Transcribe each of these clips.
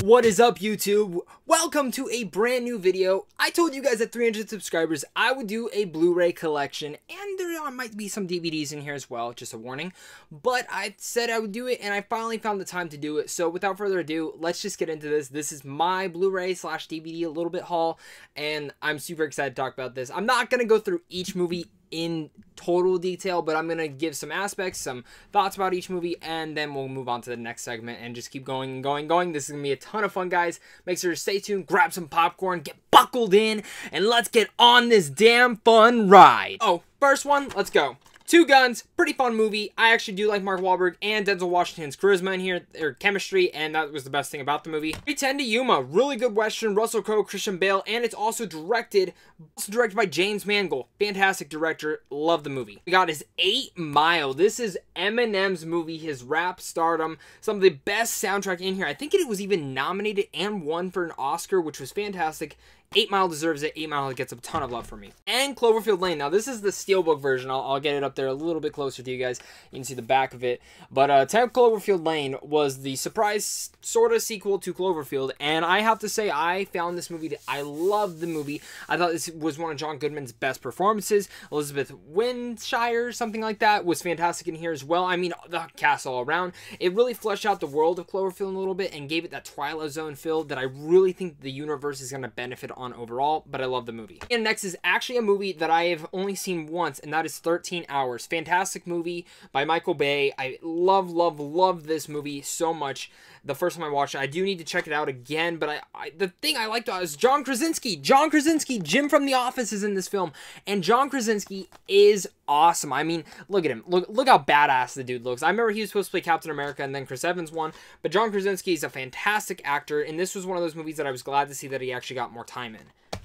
What is up, YouTube? Welcome to a brand new video. I told you guys at 300 subscribers I would do a Blu-ray collection, and there might be some DVDs in here as well, just a warning. But I said I would do it, and I finally found the time to do it. So without further ado, let's just get into this. This is my Blu-ray slash DVD a little bit haul, and I'm super excited to talk about this. I'm not going to go through each movie in total detail, but I'm gonna give some aspects, some thoughts about each movie, and then we'll move on to the next segment and just keep going and going. This is gonna be a ton of fun, guys. Make sure to stay tuned, grab some popcorn, get buckled in, and let's get on this damn fun ride. Oh, first one, let's go. Two Guns, pretty fun movie. I actually do like Mark Wahlberg and Denzel Washington's charisma in here, their chemistry, and that was the best thing about the movie. 310 to Yuma, really good Western, Russell Crowe, Christian Bale, and it's also directed by James Mangold. Fantastic director, love the movie. We got his 8 Mile. This is Eminem's movie, his rap stardom, some of the best soundtrack in here. I think it was even nominated and won for an Oscar, which was fantastic. 8 Mile deserves it. 8 Mile gets a ton of love from me. And Cloverfield Lane. Now, this is the Steelbook version. I'll get it up there a little bit closer to you guys. You can see the back of it. But 10 Cloverfield Lane was the surprise sort of sequel to Cloverfield. And I have to say, I found this movie. I loved the movie. I thought this was one of John Goodman's best performances. Elizabeth Winshire, something like that, was fantastic in here as well. I mean, the cast all around. It really fleshed out the world of Cloverfield a little bit and gave it that Twilight Zone feel that I really think the universe is going to benefit on overall, but I love the movie. And next is actually a movie that I have only seen once, and that is 13 Hours. Fantastic movie by Michael Bay. I love this movie so much. The first time I watched it, I do need to check it out again, but the thing I liked is John Krasinski. John Krasinski, Jim from The Office, is in this film, and John Krasinski is awesome. I mean, look at him. Look how badass the dude looks. I remember he was supposed to play Captain America, and then Chris Evans won, but John Krasinski is a fantastic actor, and this was one of those movies that I was glad to see that he actually got more time in.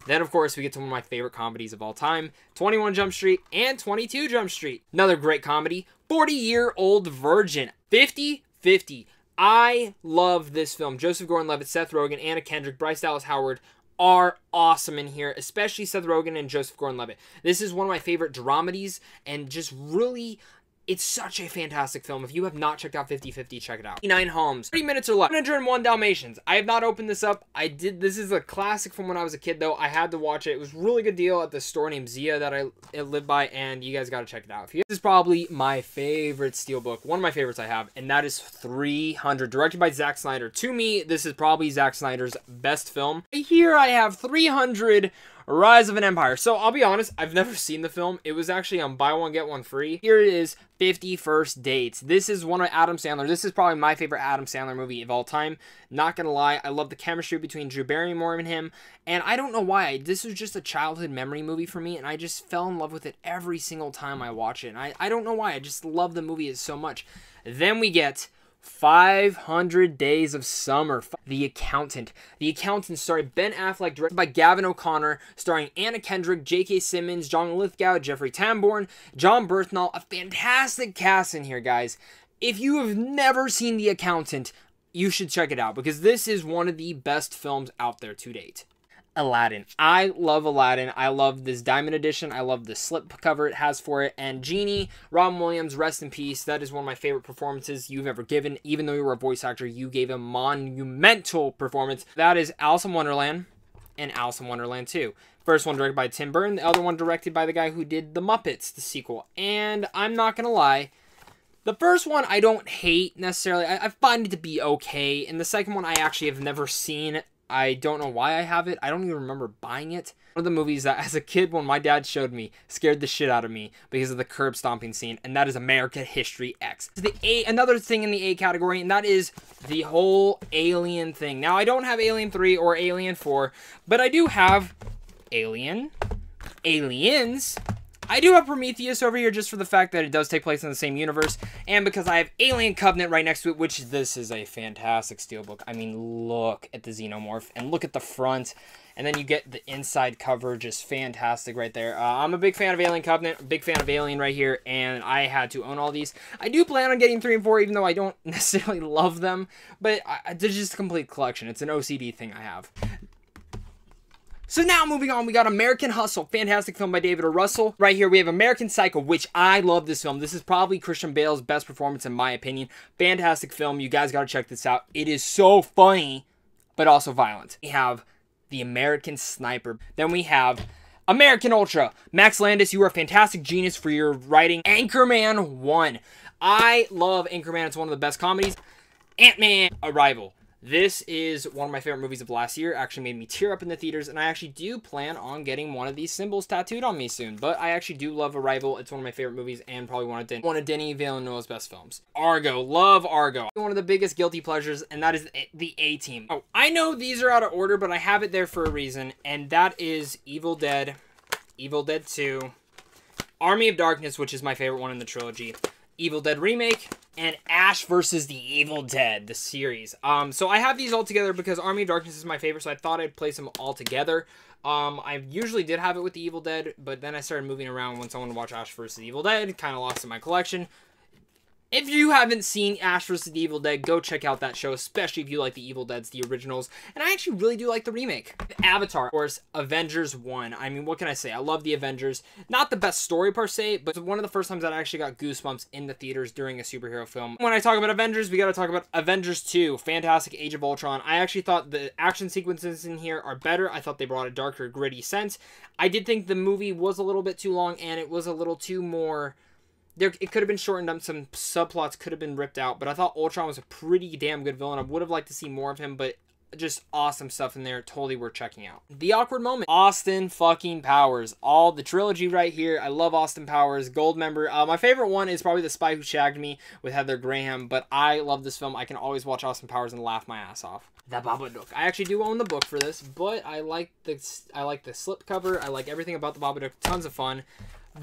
Then, of course, we get to one of my favorite comedies of all time, 21 Jump Street and 22 Jump Street. Another great comedy, 40-Year-Old Virgin, 50-50. I love this film. Joseph Gordon-Levitt, Seth Rogen, Anna Kendrick, Bryce Dallas Howard are awesome in here, especially Seth Rogen and Joseph Gordon-Levitt. This is one of my favorite dramedies, and just really, it's such a fantastic film. If you have not checked out 50-50, check it out. 9 Homes, 30 minutes or less. 101 Dalmatians. I have not opened this up. This is a classic from when I was a kid, though. I had to watch it. It was a really good deal at the store named Zia that I live by, and you guys got to check it out. This is probably my favorite Steelbook, one of my favorites I have, and that is 300, directed by Zack Snyder. To me, this is probably Zack Snyder's best film. Here I have 300, Rise of an Empire. So I'll be honest, I've never seen the film. It was actually on buy one get one free. Here it is, 50 First Dates. This is one of Adam Sandler. This is probably my favorite Adam Sandler movie of all time. Not gonna lie, I love the chemistry between Drew Barrymore and him, and I don't know why. This was just a childhood memory movie for me, and I just fell in love with it every single time I watch it. And I don't know why. I just love the movie so much. Then we get 500 Days of Summer. The Accountant. The Accountant, starring Ben Affleck, directed by Gavin O'Connor, starring Anna Kendrick, J.K. Simmons, John Lithgow, Jeffrey Tambor, John Berthnall. A fantastic cast in here, guys. If you have never seen The Accountant, you should check it out, because this is one of the best films out there to date. Aladdin. I love Aladdin. I love this Diamond Edition. I love the slip cover it has for it. And Genie, Robin Williams, rest in peace. That is one of my favorite performances you've ever given. Even though you were a voice actor, you gave a monumental performance. That is Alice in Wonderland and Alice in Wonderland 2. First one directed by Tim Burton. The other one directed by the guy who did The Muppets, the sequel. And I'm not going to lie, the first one I don't hate necessarily. I find it to be okay. And the second one I actually have never seen. I don't know why I have it. I don't even remember buying it. One of the movies that, as a kid, when my dad showed me, scared the shit out of me because of the curb stomping scene, and that is American History X. Another thing in the A category, and that is the whole Alien thing. Now, I don't have Alien 3 or Alien 4, but I do have Alien, Aliens. I do have Prometheus over here just for the fact that it does take place in the same universe, and because I have Alien Covenant right next to it, which this is a fantastic Steelbook. I mean, look at the Xenomorph, and look at the front, and then you get the inside cover, just fantastic right there. I'm a big fan of Alien Covenant, a big fan of Alien right here, and I had to own all these. I do plan on getting 3 and 4, even though I don't necessarily love them, but they're just a complete collection. It's an OCD thing I have. So now moving on, we got American Hustle, fantastic film by David O. Russell. Right here we have American Psycho, which I love this film. This is probably Christian Bale's best performance in my opinion. Fantastic film. You guys got to check this out. It is so funny, but also violent. We have The American Sniper. Then we have American Ultra. Max Landis, you are a fantastic genius for your writing. Anchorman 1. I love Anchorman. It's one of the best comedies. Ant-Man Arrival. This is one of my favorite movies of last year. Actually made me tear up in the theaters, and I actually do plan on getting one of these symbols tattooed on me soon. But I actually do love Arrival. It's one of my favorite movies and probably one of Denis Villeneuve's best films. Argo. Love Argo. One of the biggest guilty pleasures, and that is the A-Team. Oh, I know these are out of order, but I have it there for a reason, and that is Evil Dead, Evil Dead 2, Army of Darkness, which is my favorite one in the trilogy, Evil Dead Remake, and Ash vs. the Evil Dead, the series. So I have these all together because Army of Darkness is my favorite, so I thought I'd place them all together. I usually did have it with the Evil Dead, but then I started moving around once I wanted to watch Ash vs. the Evil Dead. Kind of lost in my collection. If you haven't seen Ash vs. the Evil Dead, go check out that show, especially if you like the Evil Deads, the originals. And I actually really do like the remake. Avatar, of course, Avengers 1. I mean, what can I say? I love the Avengers. Not the best story per se, but one of the first times that I actually got goosebumps in the theaters during a superhero film. When I talk about Avengers, we got to talk about Avengers 2, Fantastic Age of Ultron. I actually thought the action sequences in here are better. I thought they brought a darker, gritty sense. I did think the movie was a little bit too long, and it was a little too more... It could have been shortened up, some subplots could have been ripped out, but I thought Ultron was a pretty damn good villain. I would have liked to see more of him, but just awesome stuff in there, totally worth checking out. The awkward moment, Austin fucking Powers. All the trilogy right here. I love Austin Powers, gold member. My favorite one is probably The Spy Who Shagged Me with Heather Graham, but I love this film. I can always watch Austin Powers and laugh my ass off. The Babadook. I actually do own the book for this, but I like the slipcover. I like everything about the Babadook. Tons of fun.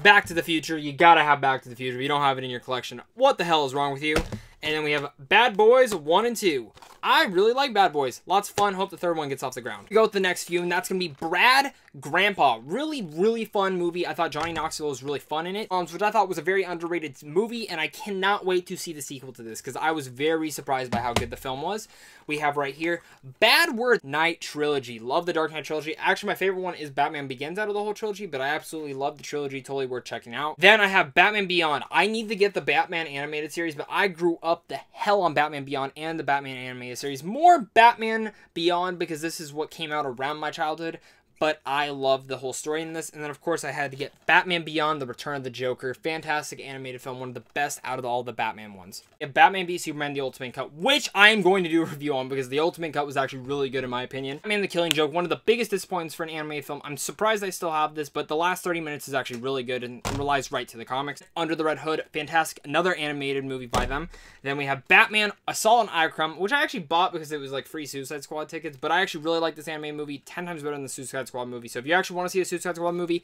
Back to the Future. You gotta have Back to the Future. If you don't have it in your collection, what the hell is wrong with you? And then we have Bad Boys 1 and 2. I really like Bad Boys. Lots of fun. Hope the third one gets off the ground. We go with the next few, and that's going to be Brad Grandpa. Really, really fun movie. I thought Johnny Knoxville was really fun in it, which I thought was a very underrated movie, and I cannot wait to see the sequel to this, because I was very surprised by how good the film was. We have right here, Bad Word Knight Trilogy. Love the Dark Knight Trilogy. Actually, my favorite one is Batman Begins out of the whole trilogy, but I absolutely love the trilogy. Totally worth checking out. Then I have Batman Beyond. I need to get the Batman animated series, but I grew up the hell on Batman Beyond and the Batman animated series. More Batman Beyond because this is what came out around my childhood, but I love the whole story in this. And then, of course, I had to get Batman Beyond, The Return of the Joker. Fantastic animated film, one of the best out of all the Batman ones. We have Batman v Superman, The Ultimate Cut, which I am going to do a review on because The Ultimate Cut was actually really good in my opinion. Batman the Killing Joke, one of the biggest disappointments for an animated film. I'm surprised I still have this, but the last 30 minutes is actually really good and relies right to the comics. Under the Red Hood, fantastic, another animated movie by them. Then we have Batman Assault on Arkham, which I actually bought because it was like free Suicide Squad tickets, but I actually really like this animated movie, 10 times better than the Suicide Squad movie. So if you actually want to see a Suicide Squad movie,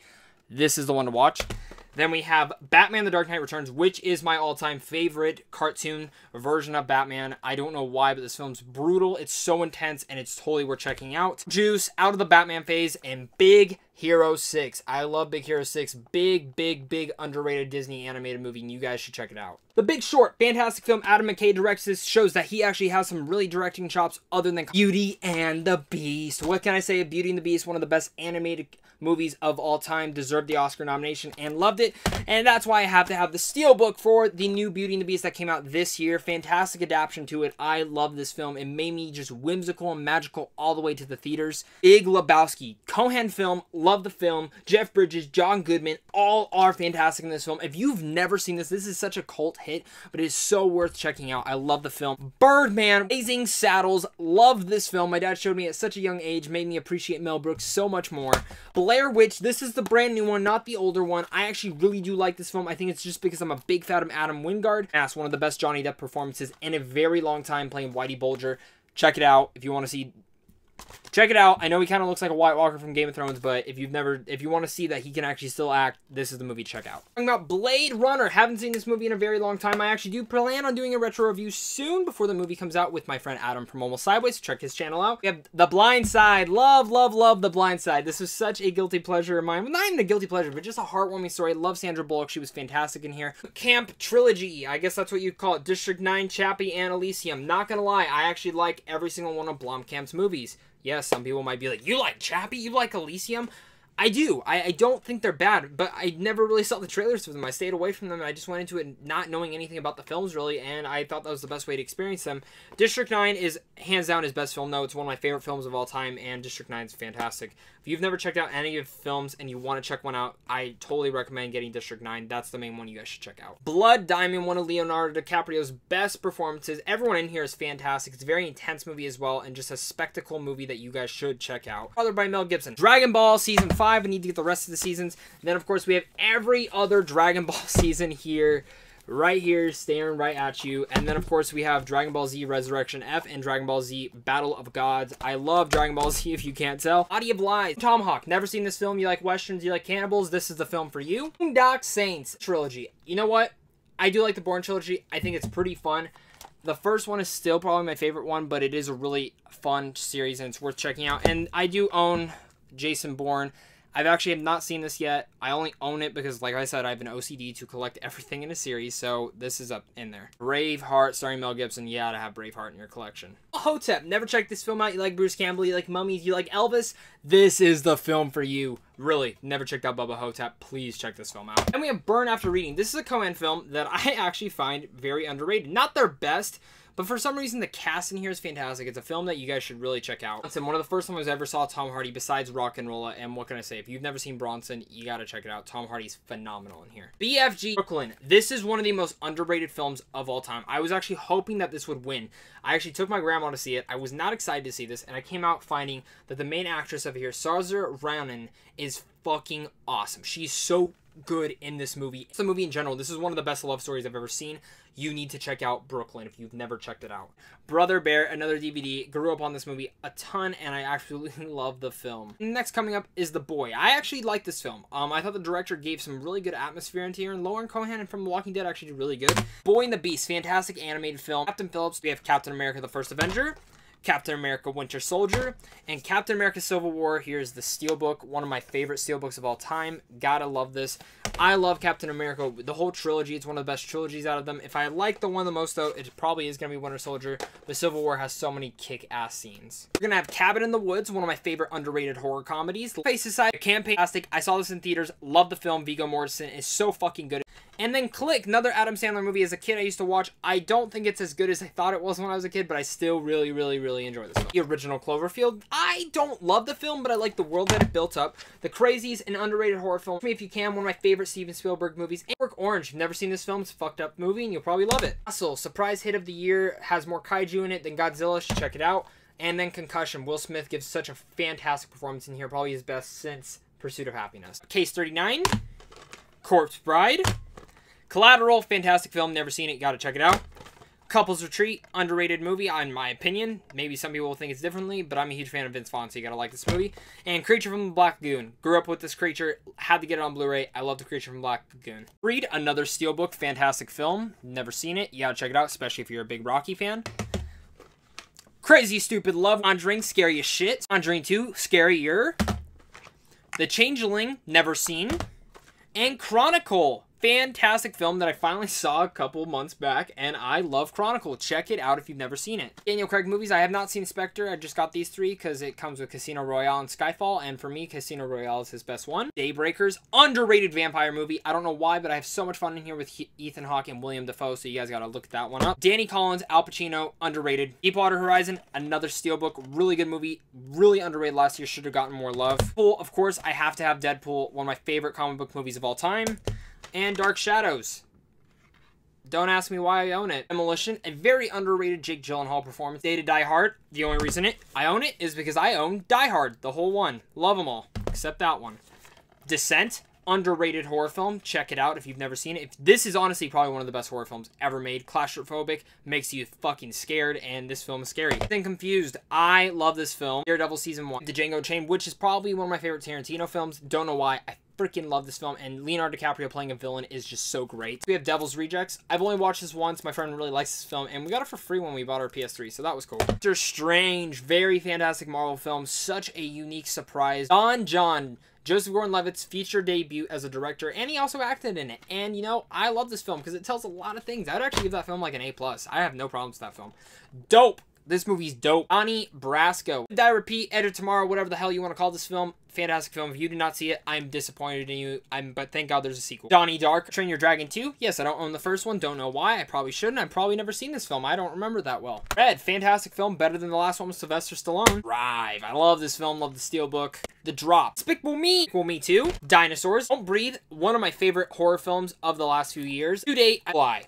this is the one to watch. Then we have Batman The Dark Knight Returns, which is my all-time favorite cartoon version of Batman. I don't know why, but this film's brutal. It's so intense, and it's totally worth checking out. Juice, Out of the Batman Phase, and Big Hero 6. I love Big Hero 6. Big, big, big underrated Disney animated movie, and you guys should check it out. The Big Short, fantastic film. Adam McKay directs this, shows that he actually has some really directing chops other than Beauty and the Beast. What can I say of Beauty and the Beast? One of the best animated movies of all time, deserved the Oscar nomination and loved it, and that's why I have to have the Steelbook for the new Beauty and the Beast that came out this year. Fantastic adaptation to it. I love this film. It made me just whimsical and magical all the way to the theaters. Big Lebowski, Cohen film, love the film. Jeff Bridges, John Goodman, all are fantastic in this film. If you've never seen this, this is such a cult hit, but it is so worth checking out. I love the film. Birdman, Blazing Saddles, love this film. My dad showed me at such a young age, made me appreciate Mel Brooks so much more. Blair Witch, this is the brand new one, not the older one. I actually really do like this film. I think it's just because I'm a big fan of Adam Wingard. That's one of the best Johnny Depp performances in a very long time playing Whitey Bulger. Check it out if you want to see... Check it out. I know he kind of looks like a White Walker from Game of Thrones, but if you want to see that he can actually still act, this is the movie to check out. Talking about Blade Runner. Haven't seen this movie in a very long time. I actually do plan on doing a retro review soon before the movie comes out with my friend Adam from Almost Sideways. So check his channel out. We have The Blind Side. Love, love, love The Blind Side. This is such a guilty pleasure of mine. Well, not even a guilty pleasure, but just a heartwarming story. Love Sandra Bullock. She was fantastic in here. Camp Trilogy. I guess that's what you'd call it. District 9, Chappie, and Elysium. Not gonna lie, I actually like every single one of Blomkamp's movies. Yeah, some people might be like, you like Chappie? You like Elysium? I do. I don't think they're bad, but I never really saw the trailers for them. I stayed away from them, and I just went into it not knowing anything about the films, really, and I thought that was the best way to experience them. District 9 is, hands down, his best film, though. It's one of my favorite films of all time, and District 9 is fantastic. If you've never checked out any of the films and you want to check one out, I totally recommend getting District 9. That's the main one you guys should check out. Blood Diamond, one of Leonardo DiCaprio's best performances. Everyone in here is fantastic. It's a very intense movie as well, and just a spectacle movie that you guys should check out. Father by Mel Gibson. Dragon Ball Season 5. I need to get the rest of the seasons. And then, of course, we have every other Dragon Ball season here. Right here, staring right at you. And then, of course, we have Dragon Ball Z Resurrection F and Dragon Ball Z Battle of Gods. I love Dragon Ball Z, if you can't tell. Body of Lies. Tomahawk. Never seen this film. You like westerns, you like cannibals, this is the film for you. Boondock Saints trilogy. You know what? I do like the Bourne trilogy. I think it's pretty fun. The first one is still probably my favorite one, but it is a really fun series, and it's worth checking out. And I do own Jason Bourne. I've actually have not seen this yet. I only own it because, like I said, I have an OCD to collect everything in a series, so this is up in there. Braveheart, starring Mel Gibson. You gotta have Braveheart in your collection. Hotep. Never checked this film out. You like Bruce Campbell, you like Mummies, you like Elvis. This is the film for you. Really, never checked out Bubba Hotep. Please check this film out. And we have Burn After Reading. This is a Coen film that I actually find very underrated. Not their best, but for some reason, the cast in here is fantastic. It's a film that you guys should really check out. Bronson, one of the first times I ever saw Tom Hardy besides Rock and Rolla, and what can I say? If you've never seen Bronson, you gotta check it out. Tom Hardy's phenomenal in here. BFG Brooklyn. This is one of the most underrated films of all time. I was actually hoping that this would win. I actually took my grandma to see it. I was not excited to see this, and I came out finding that the main actress over here, Saoirse Ronan, is fucking awesome. She's so good in this movie. It's a movie in general. This is one of the best love stories I've ever seen. You need to check out Brooklyn if you've never checked it out. Brother Bear, another DVD. Grew up on this movie a ton, and I absolutely love the film. Next coming up is The Boy. I actually like this film. I thought the director gave some really good atmosphere into here, and Lauren Cohan from The Walking Dead actually did really good. Boy and the Beast, fantastic animated film. Captain Phillips, we have Captain America: The First Avenger, Captain America Winter Soldier, and Captain America Civil War. Here's the Steelbook, one of my favorite Steelbooks of all time. Gotta love this. I love Captain America, the whole trilogy. It's one of the best trilogies out of them. If I like the one the most, though, it probably is going to be Winter Soldier. But Civil War has so many kick-ass scenes. We're going to have Cabin in the Woods, one of my favorite underrated horror comedies. Face Aside, Campaign, fantastic. I saw this in theaters. Love the film. Viggo Mortensen is so fucking good. And then Click, another Adam Sandler movie. As a kid, I used to watch. I don't think it's as good as I thought it was when I was a kid, but I still really, really, really enjoy this film. The Original Cloverfield. I don't love the film, but I like the world that it built up. The Crazies, an underrated horror film. If you can, one of my favorite Steven Spielberg movies. Clockwork Orange. If you've never seen this film, it's a fucked up movie, and you'll probably love it. Hustle, surprise hit of the year. Has more kaiju in it than Godzilla. Should check it out. And then Concussion. Will Smith gives such a fantastic performance in here. Probably his best since Pursuit of Happiness. Case 39. Corpse Bride. Collateral, fantastic film, never seen it, gotta check it out. Couples Retreat, underrated movie, in my opinion. Maybe some people will think it's differently, but I'm a huge fan of Vince Vaughn, so you gotta like this movie. And Creature from the Black Lagoon. Grew up with this creature, had to get it on Blu-ray. I love the Creature from the Black Lagoon. Read, another Steelbook, fantastic film. Never seen it, you gotta check it out, especially if you're a big Rocky fan. Crazy Stupid Love, Conjuring, scary as shit. Conjuring 2, scarier. The Changeling, never seen. And Chronicle. Fantastic film that I finally saw a couple months back, and I love Chronicle. Check it out if you've never seen it. Daniel Craig movies, I have not seen Spectre. I just got these three because it comes with Casino Royale and Skyfall, and for me, Casino Royale is his best one. Daybreakers, underrated vampire movie. I don't know why, but I have so much fun in here with Ethan Hawke and William Dafoe, so you guys gotta look that one up. Danny Collins, Al Pacino, underrated. Deepwater Horizon, another Steelbook, really good movie, really underrated last year, should have gotten more love. Deadpool, of course, I have to have Deadpool, one of my favorite comic book movies of all time. And Dark Shadows. Don't ask me why I own it. Demolition, a very underrated Jake Gyllenhaal performance. Day to Die Hard, the only reason I own it is because I own Die Hard, the whole one. Love them all, except that one. Descent, underrated horror film. Check it out if you've never seen it. This is honestly probably one of the best horror films ever made. Claustrophobic, makes you fucking scared, and this film is scary. Then Confused, I love this film. Daredevil Season 1. The Django Chain, which is probably one of my favorite Tarantino films. Don't know why. I freaking love this film, and Leonardo DiCaprio playing a villain is just so great. We have Devil's Rejects. I've only watched this once. My friend really likes this film, and we got it for free when we bought our PS3, so that was cool. Doctor Strange, very fantastic Marvel film, such a unique surprise. Don John, Joseph Gordon-Levitt's feature debut as a director, and he also acted in it. And, you know, I love this film because it tells a lot of things. I would actually give that film like an A+. I have no problems with that film. Dope. This movie's dope. Donnie Brasco. Die Repeat, Edit Tomorrow, whatever the hell you want to call this film. Fantastic film. If you did not see it, I'm disappointed in you. But thank God there's a sequel. Donnie Dark, Train Your Dragon 2. Yes, I don't own the first one. Don't know why. I probably shouldn't. I've probably never seen this film. I don't remember that well. Red, fantastic film. Better than the last one with Sylvester Stallone. Drive. I love this film. Love the Steelbook. The Drop. Despicable Me. Despicable Me 2. Dinosaurs. Don't Breathe. One of my favorite horror films of the last few years. Due Date. Eagle Eye.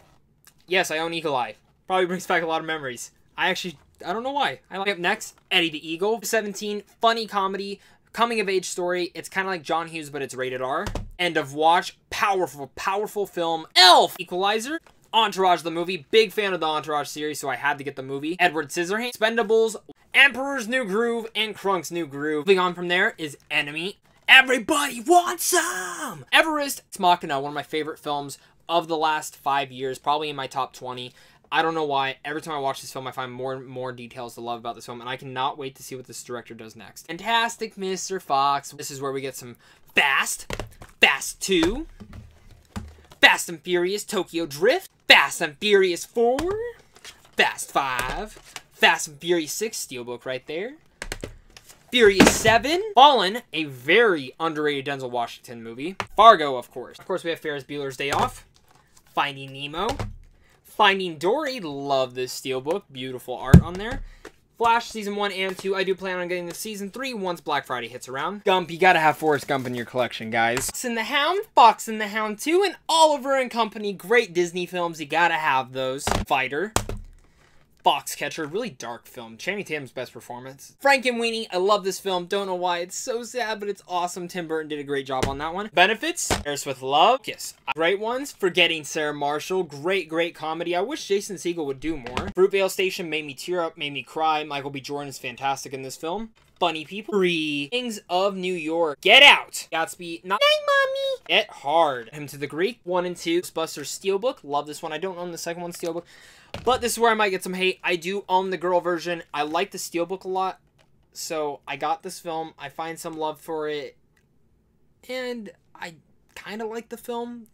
Yes, I own Eagle Eye. Probably brings back a lot of memories. I don't know why. I like up next, Eddie the Eagle. 17, funny comedy, coming of age story. It's kind of like John Hughes, but it's rated R. End of watch. Powerful, powerful film. Elf. Equalizer. Entourage the movie. Big fan of the Entourage series, so I had to get the movie. Edward Scissorhands. Expendables. Emperor's New Groove and Crunk's New Groove. Moving on from there is Enemy. Everybody wants some! Everest. Ex Machina, one of my favorite films of the last 5 years. Probably in my top 20. I don't know why. Every time I watch this film, I find more and more details to love about this film, and I cannot wait to see what this director does next. Fantastic Mr. Fox. This is where we get some Fast. Fast 2. Fast and Furious Tokyo Drift. Fast and Furious 4. Fast 5. Fast and Furious 6. Steelbook right there. Furious 7. Fallen, a very underrated Denzel Washington movie. Fargo, of course. Of course, we have Ferris Bueller's Day Off. Finding Nemo. Finding Dory, love this steelbook. Beautiful art on there. Flash Season 1 and 2. I do plan on getting the Season 3 once Black Friday hits around. Gump, you gotta have Forrest Gump in your collection, guys. Fox and the Hound, Fox and the Hound 2, and Oliver and Company. Great Disney films, you gotta have those. Fighter. Foxcatcher, really dark film. Channing Tatum's best performance. Frankenweenie, I love this film. Don't know why. It's so sad, but it's awesome. Tim Burton did a great job on that one. Benefits, Paris with Love, Kiss. Great ones. Forgetting Sarah Marshall, great comedy. I wish Jason Segel would do more. Fruitvale Station made me tear up, made me cry. Michael B. Jordan is fantastic in this film. Funny People. 3. Kings of New York. Get Out. Gatsby. Not Night, Mommy. Get Hard. Him to the Greek. 1 and 2. Ghostbusters Steelbook. Love this one. I don't own the second one, Steelbook. But this is where I might get some hate. I do own the girl version. I like the Steelbook a lot. So I got this film. I find some love for it. And I kind of like the film.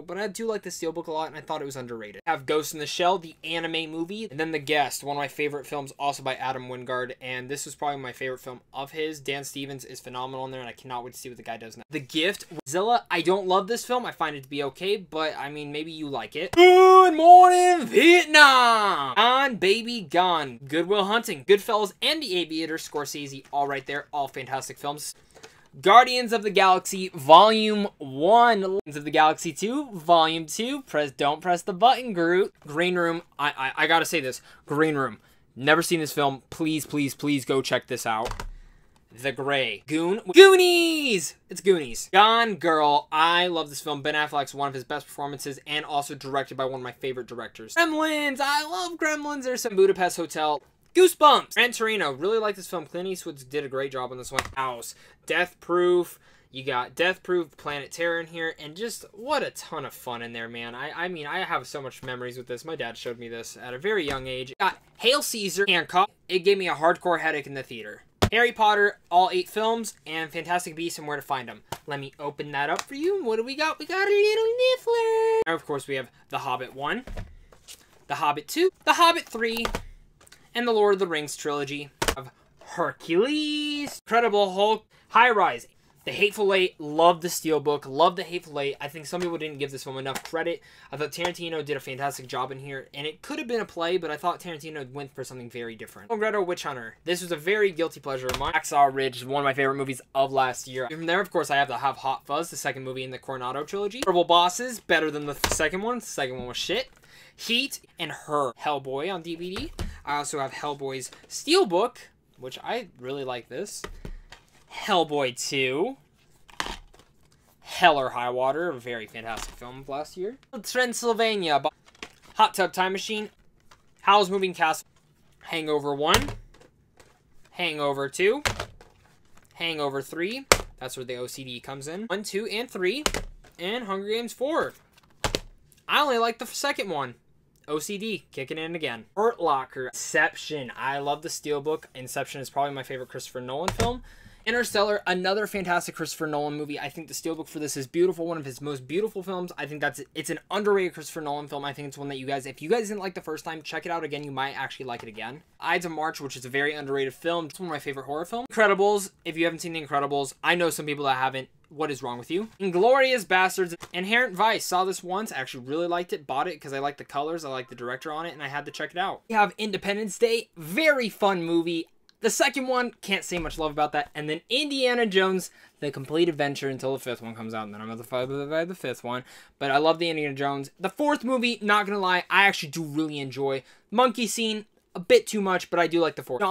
But I do like the Steelbook a lot. And I thought it was underrated. I have Ghost in the Shell, the anime movie. And then The Guest, one of my favorite films, also by Adam Wingard. And this was probably my favorite film of his. Dan Stevens is phenomenal in there. And I cannot wait to see what the guy does now. The Gift. Zilla, I don't love this film. I find it to be okay. But, I mean, maybe you like it. Good Morning, Vietnam! Gone, Baby, Gone. Good Will Hunting. Goodfellas and The Aviator. Scorsese, all right there. All fantastic films. Guardians of the Galaxy Volume 1. Guardians of the Galaxy 2, Volume 2. Don't press the button, Groot. Green Room. I gotta say this. Green Room. Never seen this film. Please, please, please go check this out. The Gray. Goonies! It's Goonies. Gone Girl. I love this film. Ben Affleck's one of his best performances and also directed by one of my favorite directors. Gremlins. I love Gremlins. There's some Budapest Hotel. Goosebumps! Gran Torino. Really like this film. Clint Eastwood did a great job on this one. House. Death Proof. You got Death Proof, Planet Terror in here, and just what a ton of fun in there, man. I mean, I have so much memories with this. My dad showed me this at a very young age. Got Hail Caesar, Hancock. It gave me a hardcore headache in the theater. Harry Potter, all 8 films, and Fantastic Beasts and Where to Find Them. Let me open that up for you. What do we got? We got a little niffler. And of course, we have The Hobbit 1, The Hobbit 2, The Hobbit 3, and the Lord of the Rings trilogy of Hercules, Incredible Hulk, High Rise, The Hateful Eight. Love the Steelbook, love The Hateful Eight. I think some people didn't give this film enough credit. I thought Tarantino did a fantastic job in here, and it could have been a play, but I thought Tarantino went for something very different. Greta Witch Hunter. This was a very guilty pleasure of mine. Hacksaw Ridge is one of my favorite movies of last year. From there, of course, I have Hot Fuzz, the second movie in the Coronado trilogy. Horrible Bosses, better than the second one. The second one was shit. Heat and Her. Hellboy on DVD. I also have Hellboy's Steelbook, which I really like this. Hellboy 2. Hell or High Water, a very fantastic film of last year. Transylvania. Hot Tub Time Machine. Howl's Moving Castle. Hangover 1. Hangover 2. Hangover 3. That's where the OCD comes in. 1, 2, and 3. And Hunger Games 4. I only like the second one. OCD, kicking in again. Hurt Locker. Inception. I love the Steelbook. Inception is probably my favorite Christopher Nolan film. Interstellar, another fantastic Christopher Nolan movie. I think the Steelbook for this is beautiful, one of his most beautiful films. I think it's an underrated Christopher Nolan film. I think it's one that you guys, if you guys didn't like the first time, check it out again. You might actually like it again. Ides of March, which is a very underrated film. It's one of my favorite horror films. Incredibles, if you haven't seen The Incredibles, I know some people that haven't. What is wrong with you? Inglourious Bastards. Inherent Vice. Saw this once. Actually really liked it. Bought it because I like the colors. I like the director on it. And I had to check it out. We have Independence Day. Very fun movie. The second one, can't say much love about that. And then Indiana Jones, The Complete Adventure, until the fifth one comes out. And then I'm going to fight the fifth one. But I love the Indiana Jones. The fourth movie, not going to lie, I actually do really enjoy. Monkey Scene, a bit too much, but I do like the fourth.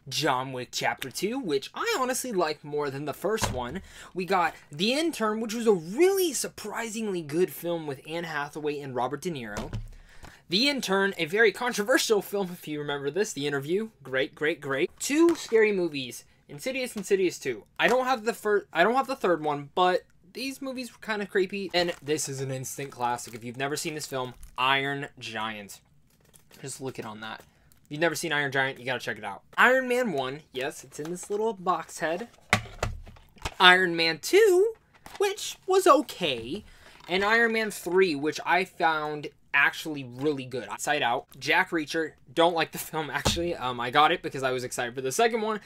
John Wick Chapter 2, which I honestly like more than the first one. We got The Intern, which was a really surprisingly good film with Anne Hathaway and Robert De Niro. The Intern, a very controversial film if you remember this. The Interview, great. Two scary movies, Insidious 2. I don't have the third one, but these movies were kind of creepy. And this is an instant classic. If you've never seen this film, Iron Giant. Just look it on that. If you've never seen Iron Giant, you gotta check it out. Iron Man 1, yes, it's in this little box head. Iron Man 2, which was okay. And Iron Man 3, which I found actually really good. Inside Out, Jack Reacher, don't like the film actually. I got it because I was excited for the second one.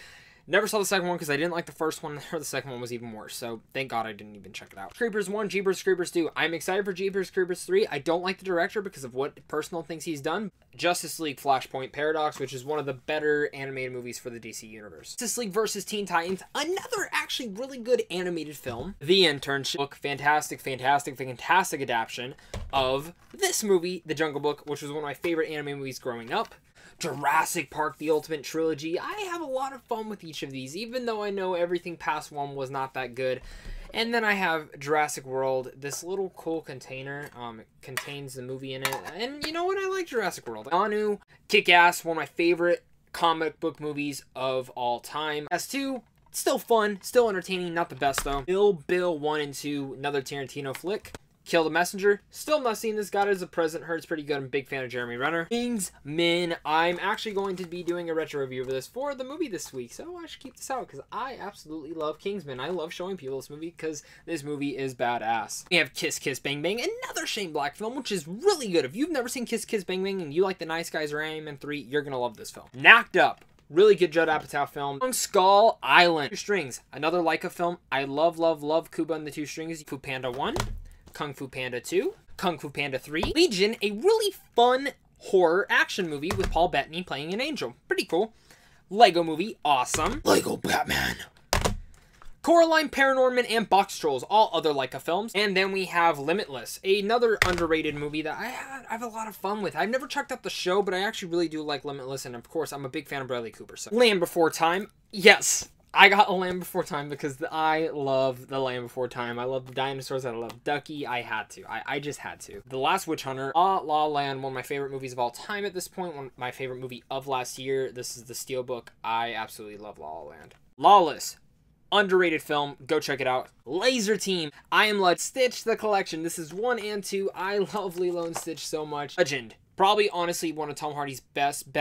Never saw the second one because I didn't like the first one, or the second one was even worse. So thank God I didn't even check it out. Creepers 1, Jeepers Creepers 2. I'm excited for Jeepers Creepers 3. I don't like the director because of what personal things he's done. Justice League Flashpoint Paradox, which is one of the better animated movies for the DC Universe. Justice League vs. Teen Titans, another actually really good animated film. The Internship, fantastic adaptation of this movie, The Jungle Book, which was one of my favorite anime movies growing up. Jurassic Park, The Ultimate Trilogy. I have a lot of fun with each of these, even though I know everything past one was not that good. And then I have Jurassic World, this little cool container. It contains the movie in it. And you know what? I like Jurassic World. Anu, Kick-Ass, one of my favorite comic book movies of all time. S2, still fun, still entertaining, not the best though. Bill 1 and 2, another Tarantino flick. Kill the Messenger. Still not seen this. Got it as a present. Heard it's pretty good. I'm a big fan of Jeremy Renner. Kingsman. I'm actually going to be doing a retro review of this for the movie this week. So I should keep this out because I absolutely love Kingsman. I love showing people this movie because this movie is badass. We have Kiss Kiss Bang Bang. Another Shane Black film, which is really good. If you've never seen Kiss Kiss Bang Bang and you like The Nice Guys or Iron Man 3, you're going to love this film. Knocked Up. Really good Judd Apatow film. Skull Island. Two Strings. Another Leica film. I love Kuba and the Two Strings. Fu Panda 1. Kung Fu Panda 2, Kung Fu Panda 3, Legion, a really fun horror action movie with Paul Bettany playing an angel. Pretty cool. Lego Movie, awesome. Lego Batman. Coraline, Paranorman, and Box Trolls, all other Leica films. And then we have Limitless, another underrated movie that I have a lot of fun with. I've never checked out the show, but I actually really do like Limitless, and of course, I'm a big fan of Bradley Cooper. So, Land Before Time, yes. I got A Land Before Time because I love The Land Before Time. I love the dinosaurs. I love Ducky. I had to. I just had to. The Last Witch Hunter. La La Land, one of my favorite movies of all time at this point. One of my favorite movie of last year. This is the Steelbook. I absolutely love La La Land. Lawless. Underrated film. Go check it out. Laser Team. I Am Legend. Stitch the Collection. This is 1 and 2. I love Lilo and Stitch so much. Legend. Probably, honestly, one of Tom Hardy's best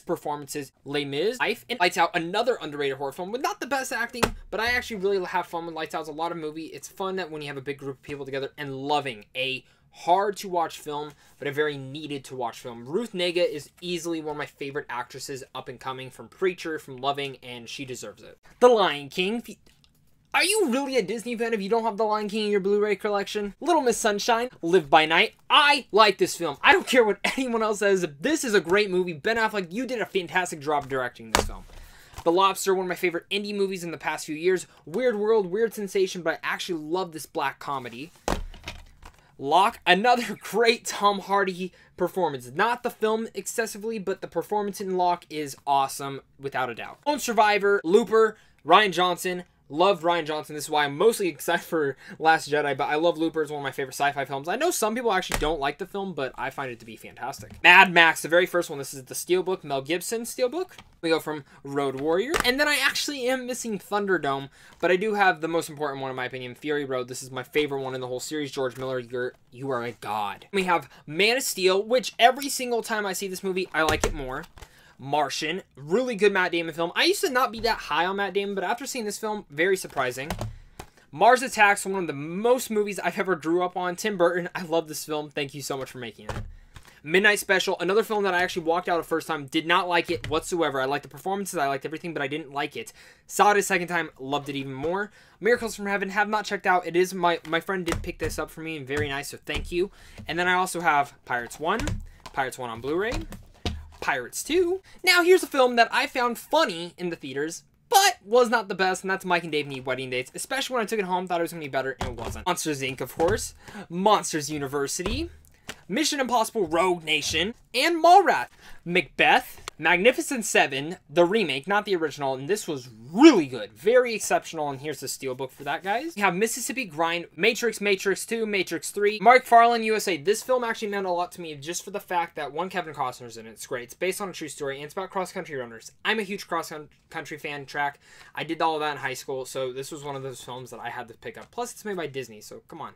performances. Les Mis, Life, and Lights Out, another underrated horror film with not the best acting, but I actually really have fun with Lights Out. It's a lot of movie. It's fun that when you have a big group of people together, and Loving, a hard-to-watch film, but a very needed-to-watch film. Ruth Negga is easily one of my favorite actresses up and coming from Preacher, from Loving, and she deserves it. The Lion King. Are you really a Disney fan if you don't have The Lion King in your Blu-ray collection? Little Miss Sunshine, Live by Night. I like this film. I don't care what anyone else says. This is a great movie. Ben Affleck, you did a fantastic job directing this film. The Lobster, one of my favorite indie movies in the past few years. Weird World, weird sensation, but I actually love this black comedy. Locke, another great Tom Hardy performance. Not the film excessively, but the performance in Locke is awesome, without a doubt. Lone Survivor, Looper, Rian Johnson. Loved Rian Johnson. This is why I'm mostly excited for Last Jedi, but I love Looper. It's one of my favorite sci-fi films. I know some people actually don't like the film, but I find it to be fantastic. Mad Max, the very first one. This is the Steelbook, Mel Gibson Steelbook. We go from Road Warrior. And then I actually am missing Thunderdome, but I do have the most important one, in my opinion, Fury Road. This is my favorite one in the whole series. George Miller, you are a god. We have Man of Steel, which every single time I see this movie, I like it more. Martian, really good Matt Damon film. I used to not be that high on Matt Damon, but after seeing this film, very surprising. Mars Attacks, one of the most movies I've ever grew up on. Tim Burton, I love this film. Thank you so much for making it. Midnight Special, another film that I actually walked out the first time, did not like it whatsoever. I liked the performances, I liked everything, but I didn't like it. Saw it a second time, loved it even more. Miracles from Heaven, have not checked out. It is my friend did pick this up for me, and very nice, so thank you. And then I also have Pirates 1 on Blu-ray, Pirates 2. Now here's a film that I found funny in the theaters, but was not the best, and that's Mike and Dave Need Wedding Dates, especially when I took it home, thought it was going to be better, and it wasn't. Monsters, Inc., of course, Monsters University, Mission Impossible Rogue Nation, and Mallrats. Macbeth, Magnificent Seven, the remake, not the original, and this was really good. Very exceptional, and here's the steelbook for that, guys. We have Mississippi Grind, Matrix, Matrix 2, Matrix 3, Mark Farland, USA. This film actually meant a lot to me just for the fact that, one, Kevin Costner's in it. It's great. It's based on a true story, and it's about cross-country runners. I'm a huge cross-country fan, track. I did all of that in high school, so this was one of those films that I had to pick up. Plus, it's made by Disney, so come on.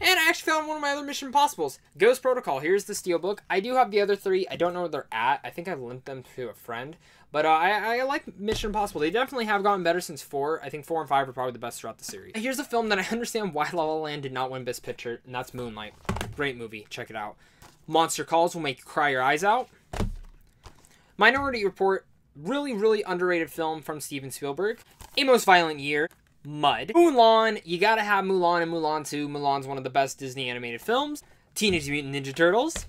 And I actually found one of my other Mission Impossibles, Ghost Protocol. Here's the steelbook. I do have the other three. I don't know where they're at. I think I linked them to a friend. But I like Mission Impossible. They definitely have gotten better since 4. I think 4 and 5 are probably the best throughout the series. Here's a film that I understand why La La Land did not win Best Picture, and that's Moonlight. Great movie. Check it out. Monster Calls will make you cry your eyes out. Minority Report. Really, really underrated film from Steven Spielberg. A Most Violent Year. Mud. Mulan, you gotta have Mulan and Mulan 2. Mulan's one of the best Disney animated films. Teenage Mutant Ninja Turtles.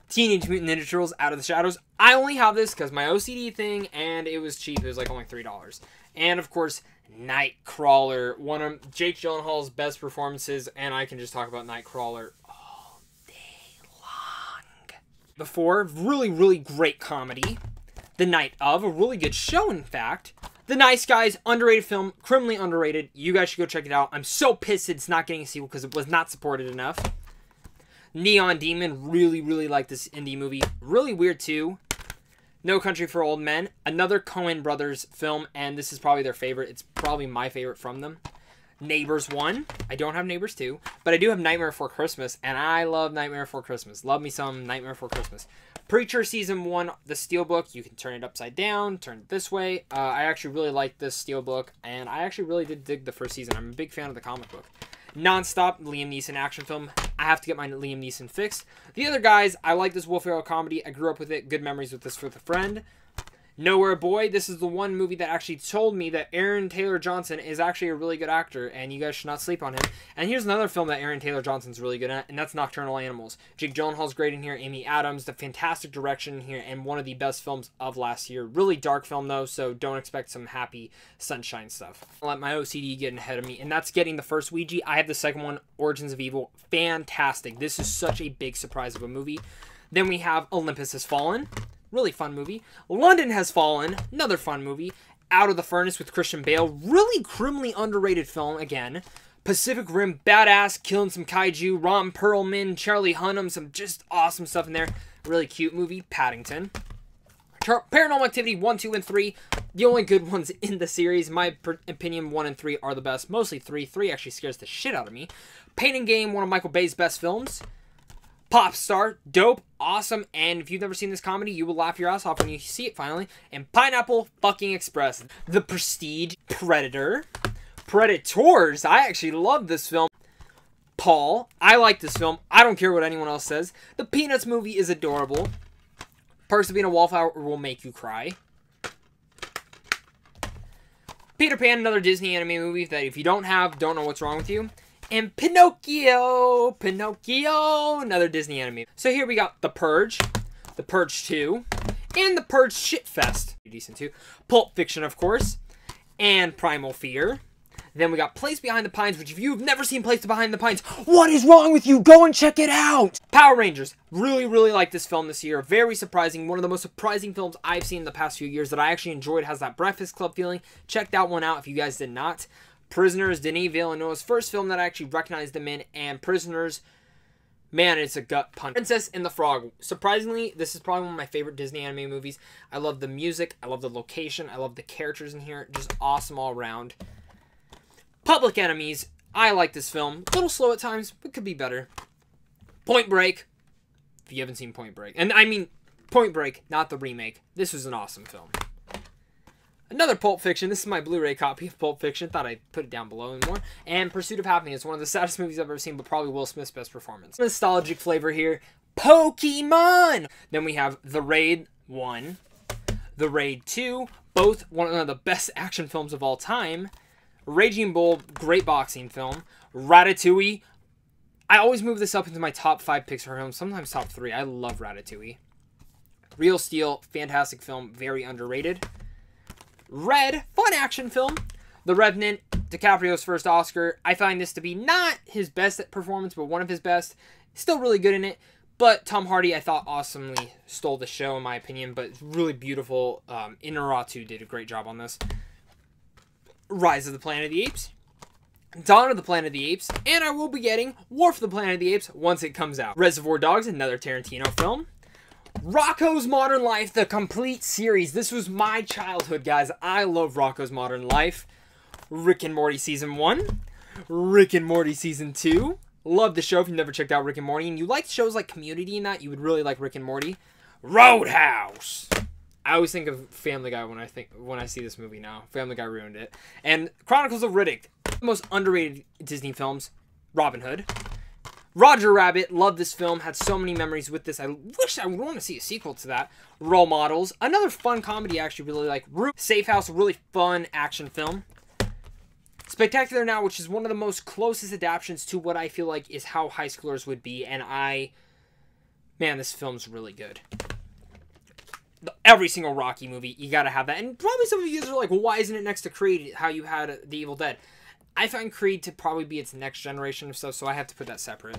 Teenage Mutant Ninja Turtles Out of the Shadows. I only have this because my OCD thing, and it was cheap. It was like only $3. And of course, Nightcrawler. One of Jake Gyllenhaal's best performances, and I can just talk about Nightcrawler all day long. Before, really, really great comedy. The Night Of, a really good show, in fact. The Nice Guys, underrated film, criminally underrated. You guys should go check it out. I'm so pissed it's not getting a sequel because it was not supported enough. Neon Demon, really, really like this indie movie. Really weird, too. No Country for Old Men, another Coen Brothers film, and this is probably their favorite. It's probably my favorite from them. Neighbors 1. I don't have Neighbors 2, but I do have Nightmare Before Christmas, and I love Nightmare Before Christmas. Love me some Nightmare Before Christmas. Preacher Season 1, the steelbook. You can turn it upside down, turn it this way. I actually really like this steelbook, and I actually really did dig the first season. I'm a big fan of the comic book. Nonstop, Liam Neeson action film. I have to get my Liam Neeson fixed. The Other Guys, I like this Wolf Hero comedy. I grew up with it. Good memories with this with a friend. Nowhere Boy, this is the one movie that actually told me that Aaron Taylor Johnson is actually a really good actor, and you guys should not sleep on him. And here's another film that Aaron Taylor Johnson's really good at, and that's Nocturnal Animals. Jake Gyllenhaal's great in here, Amy Adams, the fantastic direction in here, and one of the best films of last year. Really dark film, though, so don't expect some happy sunshine stuff. I'll let my OCD get ahead of me, and that's getting the first Ouija. I have the second one, Origins of Evil. Fantastic. This is such a big surprise of a movie. Then we have Olympus Has Fallen. Really fun movie. London Has Fallen. Another fun movie. Out of the Furnace with Christian Bale. Really criminally underrated film again. Pacific Rim. Badass. Killing some kaiju. Ron Perlman. Charlie Hunnam. Some just awesome stuff in there. Really cute movie. Paddington. Paranormal Activity 1, 2, and 3. The only good ones in the series. My opinion, 1 and 3 are the best. Mostly 3. 3 actually scares the shit out of me. Pain and Gain. One of Michael Bay's best films. Pop Star, dope, awesome, and if you've never seen this comedy, you will laugh your ass off when you see it finally. And Pineapple fucking Express. The Prestige, Predator, Predators, I actually love this film. Paul, I like this film, I don't care what anyone else says. The Peanuts movie is adorable. Perks of Being a Wallflower will make you cry. Peter Pan, another Disney anime movie that if you don't have, don't know what's wrong with you. And Pinocchio, another Disney anime. So here we got The Purge 2, and The Purge Shitfest. Decent too. Pulp Fiction, of course, and Primal Fear. Then we got Place Behind the Pines, which if you've never seen Place Behind the Pines, what is wrong with you? Go and check it out! Power Rangers. Really, really like this film this year. Very surprising. One of the most surprising films I've seen in the past few years that I actually enjoyed. Has that Breakfast Club feeling. Check that one out if you guys did not. Prisoners, Denis Villeneuve's first film that I actually recognized him in, and Prisoners, man, it's a gut punch. Princess and the Frog. Surprisingly, this is probably one of my favorite Disney anime movies. I love the music, I love the location, I love the characters in here, just awesome all around. Public Enemies, I like this film. A little slow at times, but could be better. Point Break, if you haven't seen Point Break. And I mean, Point Break, not the remake. This was an awesome film. Another Pulp Fiction. This is my Blu-ray copy of Pulp Fiction. Thought I'd put it down below and more. And Pursuit of Happiness. One of the saddest movies I've ever seen, but probably Will Smith's best performance. Nostalgic flavor here. Pokemon! Then we have The Raid 1. The Raid 2. Both one of the best action films of all time. Raging Bull. Great boxing film. Ratatouille. I always move this up into my top 5 Pixar films. Sometimes top 3. I love Ratatouille. Real Steel. Fantastic film. Very underrated. Red, fun action film. The Revenant, DiCaprio's first Oscar. I find this to be not his best performance, but one of his best. Still really good in it. But Tom Hardy, I thought, awesomely stole the show, in my opinion. But it's really beautiful. Inarritu did a great job on this. Rise of the Planet of the Apes. Dawn of the Planet of the Apes. And I will be getting War for the Planet of the Apes once it comes out. Reservoir Dogs, another Tarantino film. Rocko's Modern Life, the complete series. This was my childhood, guys. I love Rocko's Modern Life. Rick and Morty Season 1. Rick and Morty Season 2. Love the show if you've never checked out Rick and Morty. And you like shows like Community and that, you would really like Rick and Morty. Roadhouse. I always think of Family Guy when I see this movie now. Family Guy ruined it. And Chronicles of Riddick. The most underrated Disney films. Robin Hood. Roger Rabbit, love this film, had so many memories with this. I wish I would want to see a sequel to that. Role Models, another fun comedy I actually really like. Safe House, a really fun action film. Spectacular Now, which is one of the most closest adaptations to what I feel like is how high schoolers would be. And man, this film's really good. Every single Rocky movie, you gotta have that. And probably some of you guys are like, well, why isn't it next to Creed, how you had The Evil Dead? I find Creed to probably be its next generation of stuff, so I have to put that separate.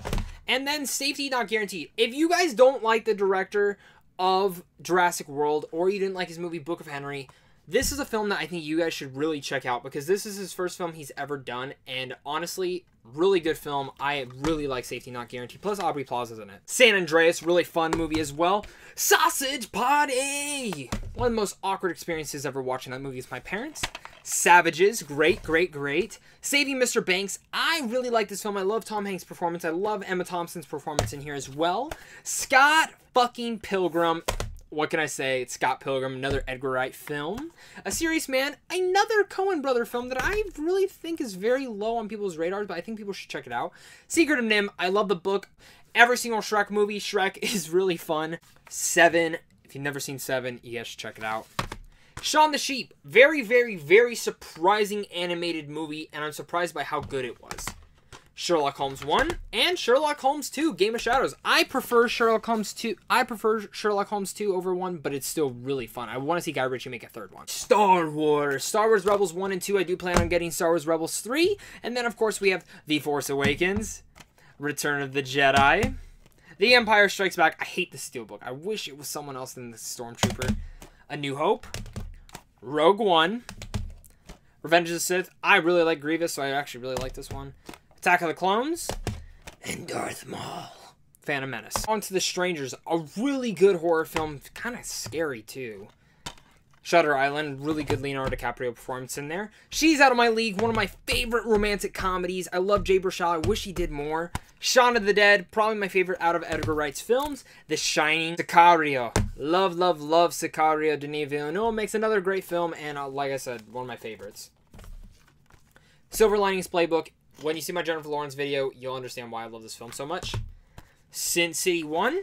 And then Safety Not Guaranteed. If you guys don't like the director of Jurassic World, or you didn't like his movie Book of Henry, this is a film that I think you guys should really check out, because this is his first film he's ever done, and honestly, really good film. I really like Safety Not Guaranteed, plus Aubrey Plaza's in it. San Andreas, really fun movie as well. Sausage Party! One of the most awkward experiences ever watching that movie is my parents. Savages, great, great, great. Saving Mr. Banks, I really like this film. I love Tom Hanks' performance. I love Emma Thompson's performance in here as well. Scott fucking Pilgrim. What can I say? It's Scott Pilgrim, another Edgar Wright film. A Serious Man, another Coen brother film that I really think is very low on people's radars, but I think people should check it out. Secret of Nim, I love the book. Every single Shrek movie, Shrek is really fun. Seven, if you've never seen Seven, you guys should check it out. Shaun the Sheep, very, very, very surprising animated movie, and I'm surprised by how good it was. Sherlock Holmes 1 and Sherlock Holmes 2, Game of Shadows. I prefer Sherlock Holmes 2 over 1, but it's still really fun. I want to see Guy Ritchie make a third one. Star Wars Rebels 1 and 2. I do plan on getting Star Wars Rebels 3, and then of course we have The Force Awakens, Return of the Jedi, The Empire Strikes Back. I hate the Steelbook. I wish it was someone else than the Stormtrooper. A New Hope, Rogue One, Revenge of the Sith. I really like Grievous, so I actually really like this one. Attack of the Clones, and Darth Maul. Phantom Menace. On to The Strangers, a really good horror film, kind of scary too. Shutter Island, really good Leonardo DiCaprio performance in there. She's Out of My League, one of my favorite romantic comedies. I love Jay Baruchel, I wish he did more. Shaun of the Dead, probably my favorite out of Edgar Wright's films. The Shining, Sicario. Love, love, love Sicario. Denis Villeneuve makes another great film, and like I said, one of my favorites. Silver Linings Playbook. When you see my Jennifer Lawrence video, you'll understand why I love this film so much. Sin City 1.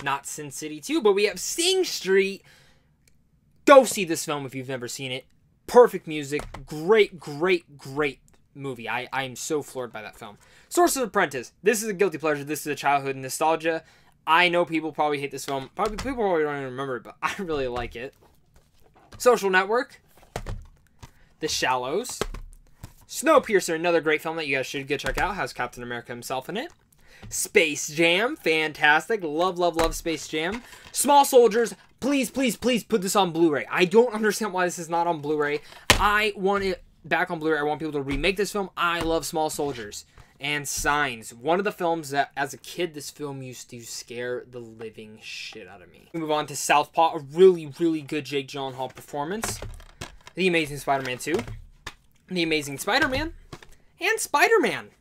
Not Sin City 2, but we have Sing Street. Go see this film if you've never seen it. Perfect music. Great, great, great movie. I'm so floored by that film. Sorcerer's Apprentice. This is a guilty pleasure. This is a childhood nostalgia. I know people probably hate this film. People probably don't even remember it, but I really like it. Social Network. The Shallows. Snowpiercer, another great film that you guys should go check out. Has Captain America himself in it. Space Jam, fantastic. Love, love, love Space Jam. Small Soldiers, please, please, please put this on Blu-ray. I don't understand why this is not on Blu-ray. I want it back on Blu-ray. I want people to remake this film. I love Small Soldiers. And Signs, one of the films that, as a kid, this film used to scare the living shit out of me. We move on to Southpaw, a really, really good Jake Gyllenhaal performance. The Amazing Spider-Man 2. The Amazing Spider-Man, and Spider-Man.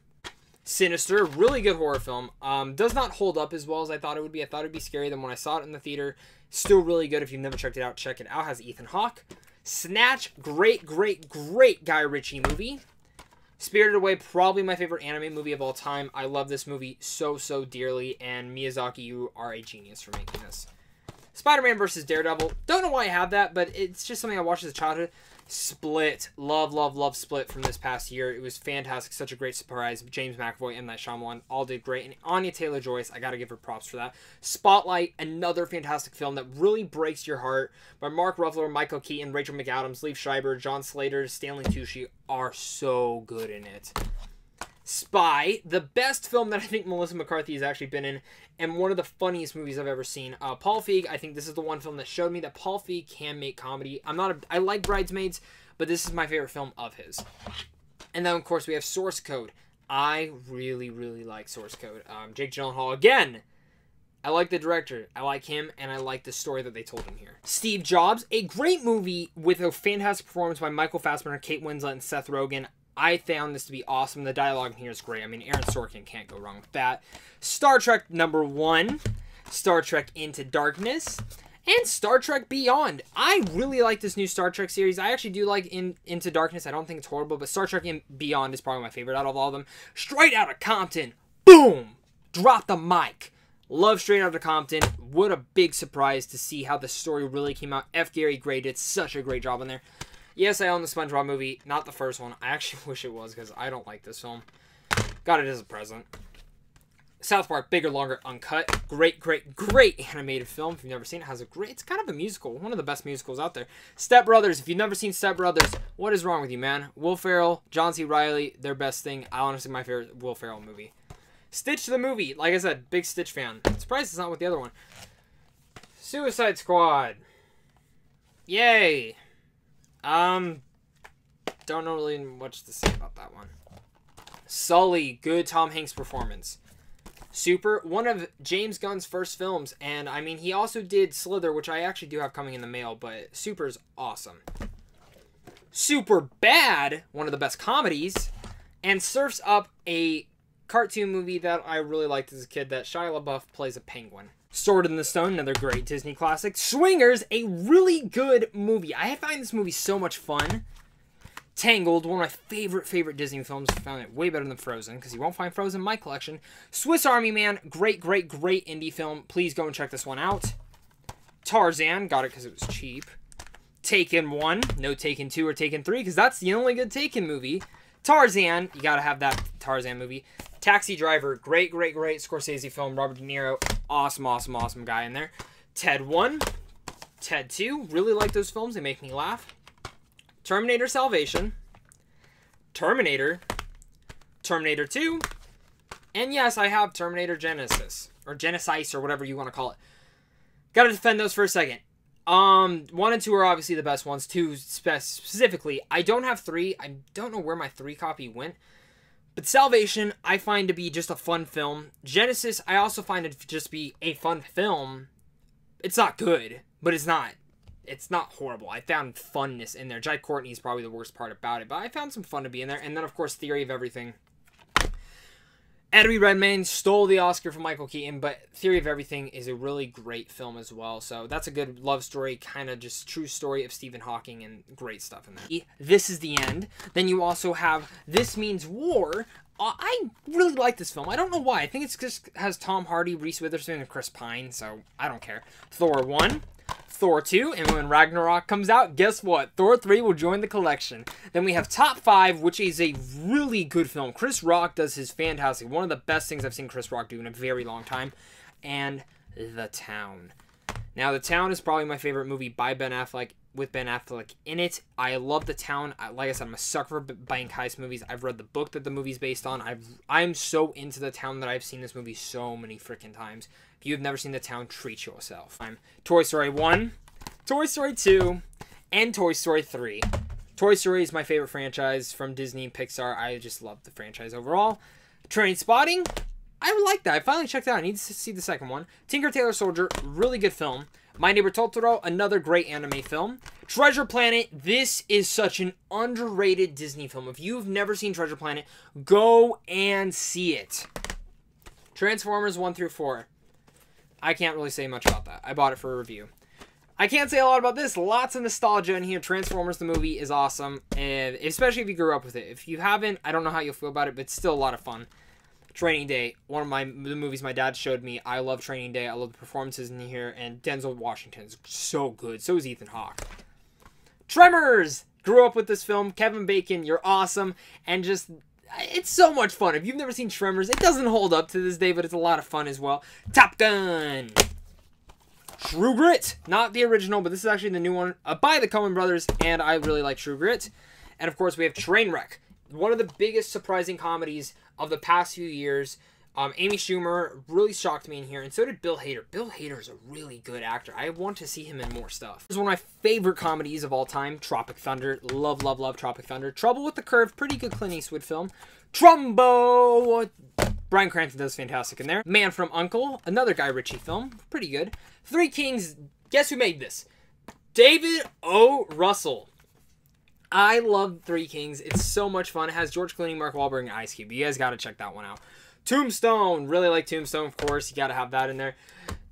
Sinister, really good horror film. Does not hold up as well as I thought it would be. I thought it would be scary than when I saw it in the theater. Still really good. If you've never checked it out, check it out. It has Ethan Hawke. Snatch, great Guy Ritchie movie. Spirited Away, probably my favorite anime movie of all time. I love this movie so dearly, and Miyazaki, you are a genius for making this. Spider-Man vs. Daredevil. Don't know why I have that, but it's just something I watched as a childhood. Split. Love Split from this past year. It was fantastic. Such a great surprise. James McAvoy and M. Night Shyamalan all did great. And Anya Taylor-Joy, I gotta give her props for that. Spotlight, another fantastic film that really breaks your heart. By Mark Ruffalo, Michael Keaton, Rachel McAdams, Liev Schreiber, John Slater, Stanley Tucci are so good in it. Spy, the best film that I think Melissa McCarthy has actually been in, and one of the funniest movies I've ever seen. Paul Feig, I think this is the one film that showed me that Paul Feig can make comedy. I like Bridesmaids, but this is my favorite film of his. And then, of course, we have Source Code. I really like Source Code. Jake Gyllenhaal, again, I like the director. I like him, and I like the story that they told him here. Steve Jobs, a great movie with a fantastic performance by Michael Fassbender, Kate Winslet, and Seth Rogen. I found this to be awesome. The dialogue in here is great. I mean, Aaron Sorkin can't go wrong with that. Star Trek #1, Star Trek Into Darkness, and Star Trek Beyond. I really like this new Star Trek series. I actually do like Into Darkness. I don't think it's horrible, but Star Trek Beyond is probably my favorite out of all of them. Straight Outta Compton. Boom! Drop the mic. Love Straight Outta Compton. What a big surprise to see how the story really came out. F. Gary Gray did such a great job on there. Yes, I own the SpongeBob movie. Not the first one. I actually wish it was because I don't like this film. Got it as a present. South Park, Bigger, Longer, Uncut. Great animated film. If you've never seen it, it's kind of a musical. One of the best musicals out there. Step Brothers. If you've never seen Step Brothers, what is wrong with you, man? Will Ferrell, John C. Reilly, their best thing. Honestly, my favorite Will Ferrell movie. Stitch the movie. Like I said, big Stitch fan. Surprised it's not with the other one. Suicide Squad. Yay. Don't know really much to say about that one. Sully, good Tom Hanks performance. Super, one of James Gunn's first films, and I mean, he also did Slither, which I actually do have coming in the mail, but Super's awesome. Super Bad, one of the best comedies, and surfs up a cartoon movie that I really liked as a kid, that Shia LaBeouf plays a penguin. Sword in the Stone, another great Disney classic. Swingers, a really good movie. I find this movie so much fun. Tangled, one of my favorite Disney films. I found it way better than Frozen, because you won't find Frozen in my collection. Swiss Army Man, great indie film. Please go and check this one out. Tarzan, got it because it was cheap. Taken 1, no Taken 2 or Taken 3, because that's the only good Taken movie. Tarzan, you gotta have that Tarzan movie. Taxi Driver, great Scorsese film. Robert De Niro, awesome guy in there. Ted 1, Ted 2, really like those films. They make me laugh. Terminator Salvation, Terminator 2, and yes, I have Terminator Genesis, or Genesis, or whatever you want to call it. Gotta defend those for a second. 1 and 2 are obviously the best ones. 2 specifically. I don't have 3. I don't know where my 3 copy went. But Salvation, I find to be just a fun film. Genesis, I also find it to just be a fun film. It's not good, but it's not horrible. I found funness in there. Jai Courtney is probably the worst part about it, but I found some fun to be in there. And then, of course, Theory of Everything. Eddie Redmayne stole the Oscar from Michael Keaton, but Theory of Everything is a really great film as well. So that's a good love story, kind of just true story of Stephen Hawking, and great stuff in there. This Is the End. Then you also have This Means War. I really like this film. I don't know why. I think it's just has Tom Hardy, Reese Witherspoon, and Chris Pine, so I don't care. Thor 1. Thor 2, and when Ragnarok comes out, guess what? Thor 3 will join the collection. Then we have Top 5, which is a really good film. Chris Rock does his fantastic. One of the best things I've seen Chris Rock do in a very long time. And The Town. Now, The Town is probably my favorite movie by Ben Affleck, with Ben Affleck in it. I love The Town. Like I said, I'm a sucker for bank heist movies. I've read the book that the movie's based on. I'm so into The Town that I've seen this movie so many freaking times. If you've never seen The Town, treat yourself. Toy Story 1, Toy Story 2, and Toy Story 3. Toy Story is my favorite franchise from Disney and Pixar. I just love the franchise overall. Trainspotting, I like that. I finally checked it out. I need to see the second one. Tinker Tailor Soldier, really good film. My Neighbor Totoro, another great anime film. Treasure Planet, this is such an underrated Disney film. If you've never seen Treasure Planet, go and see it. Transformers 1 through 4. I can't really say much about that. I bought it for a review. I can't say a lot about this. Lots of nostalgia in here. Transformers, the movie, is awesome, and especially if you grew up with it. If you haven't, I don't know how you'll feel about it, but it's still a lot of fun. Training Day, one of the movies my dad showed me. I love Training Day. I love the performances in here, and Denzel Washington's so good. So is Ethan Hawke. Tremors! Grew up with this film. Kevin Bacon, you're awesome, and just... it's so much fun. If you've never seen Tremors, it doesn't hold up to this day, but it's a lot of fun as well. Top Gun! True Grit! Not the original, but this is actually the new one by the Coen brothers, and I really like True Grit. And of course, we have Trainwreck. One of the biggest surprising comedies of the past few years. Amy Schumer really shocked me in here, and so did Bill Hader. Bill Hader is a really good actor. I want to see him in more stuff. This is one of my favorite comedies of all time, Tropic Thunder. Love, love, love Tropic Thunder. Trouble with the Curve, pretty good Clint Eastwood film. Trumbo! Bryan Cranston does fantastic in there. Man from U.N.C.L.E., another Guy Ritchie film, pretty good. Three Kings, guess who made this? David O. Russell. I love Three Kings. It's so much fun. It has George Clooney, Mark Wahlberg, and Ice Cube. You guys got to check that one out. Tombstone. Really like Tombstone, of course. You got to have that in there.